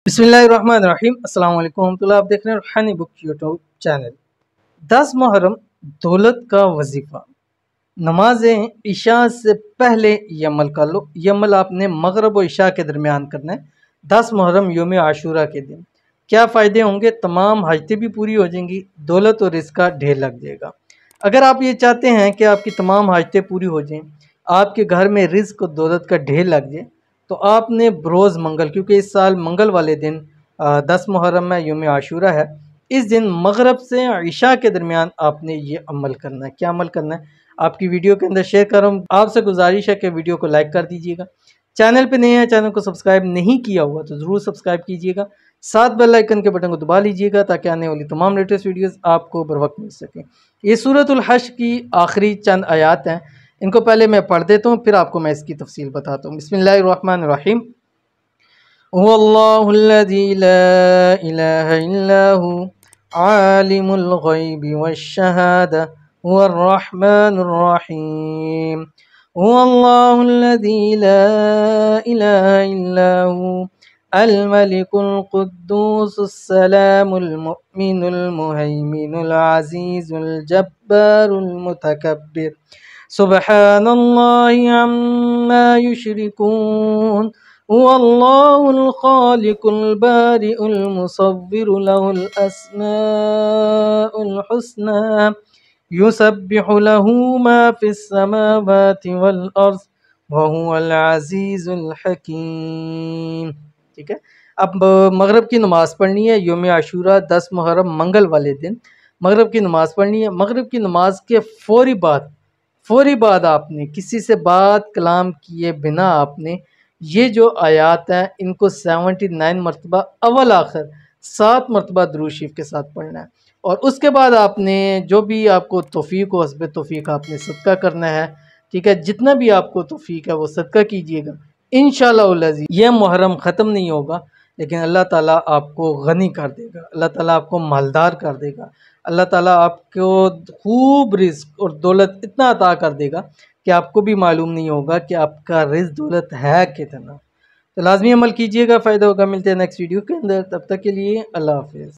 बिस्मिल्लाहिर्रहमानिर्रहीम अस्सलाम वालेकुम रहमतुल्लाह। आप देख रहे हैं रूहानी बुक यूट्यूब चैनल। 10 मुहर्रम दौलत का वजीफ़ा। नमाज इशा से पहले ये अमल कर लो। ये अमल आपने मगरब और इशा के दरमियान करना है 10 मुहर्रम योम आशूरा के दिन। क्या फ़ायदे होंगे? तमाम हाजतें भी पूरी हो जाएंगी, दौलत और रिज़्क़ का ढेर लग जाएगा। अगर आप ये चाहते हैं कि आपकी तमाम हाजतें पूरी हो जाएं, आपके घर में रिज़्क़ और दौलत का ढेर लग जाए, तो आपने बरोज़ मंगल, क्योंकि इस साल मंगल वाले दिन 10 मुहर्रम में योम आशूरा है, इस दिन मगरब से इशा के दरमियान आपने ये अमल करना है। क्या अमल करना है आपकी वीडियो के अंदर शेयर कर रहा हूँ। आपसे गुजारिश है कि वीडियो को लाइक कर दीजिएगा। चैनल पे नए हैं, चैनल को सब्सक्राइब नहीं किया हुआ तो ज़रूर सब्सक्राइब कीजिएगा। साथ बेल आइकन के बटन को दबा लीजिएगा ताकि आने वाली तमाम लेटेस्ट वीडियोस आपको बर वक्त मिल सकें। ये सूरतुल हश्र की आखिरी चंद आयात हैं, इनको पहले मैं पढ़ देता हूँ, फिर आपको मैं इसकी तफसील बताता हूँ। बिस्मिल्लाहिर्रहमानिर्रहीम। हुवल्लाहुल्लज़ी ला इलाहा इल्ला हु आलिमुल गैबि वश्शहादा हुवर्रहमानुर रहीम। हुवल्लाहुल्लज़ी ला इलाहा इल्ला हु अल मलिकुल कुद्दूसुस सलामुल मुमिनुल मुहैमिनुल अज़ीज़ुल जब्बारुल मुतकब्बिर सुब्हानल्लाहि अम्मा युश्रिकून। हुवल्लाहुल खालिकुल बारिउल मुसव्विरु लहुल अस्माउल हुस्ना युसब्बिहु लहू मा फिस समावाति वल अर्ज़ व हुवल अज़ीज़ुल हकीम। ठीक है, अब मगरब की नमाज़ पढ़नी है। योम आशूरा 10 मुहर्रम मंगल वाले दिन मगरब की नमाज़ पढ़नी है। मगरब की नमाज के फ़ौरी बाद आपने किसी से बात कलाम किए बिना आपने ये जो आयात हैं इनको 79 मरतबा अव्वल आखिर 7 मरतबा दुरूद शरीफ के साथ पढ़ना है। और उसके बाद आपने जो भी आपको तौफीक हो, हस्बे तौफीक आपने सदका करना है। ठीक है, जितना भी आपको तौफीक है वो सदका कीजिएगा। इंशाअल्लाह यह मुहर्रम ख़त्म नहीं होगा, लेकिन अल्लाह ताला आपको गनी कर देगा, अल्लाह ताला आपको मालदार कर देगा, अल्लाह ताला आपको खूब रिज़्क़ और दौलत इतना अता कर देगा कि आपको भी मालूम नहीं होगा कि आपका रिज़्क़ दौलत है कितना। तो लाज़मी अमल कीजिएगा, फ़ायदा होगा। मिलते हैं नेक्स्ट वीडियो के अंदर, तब तक के लिए अल्लाह हाफ़िज़।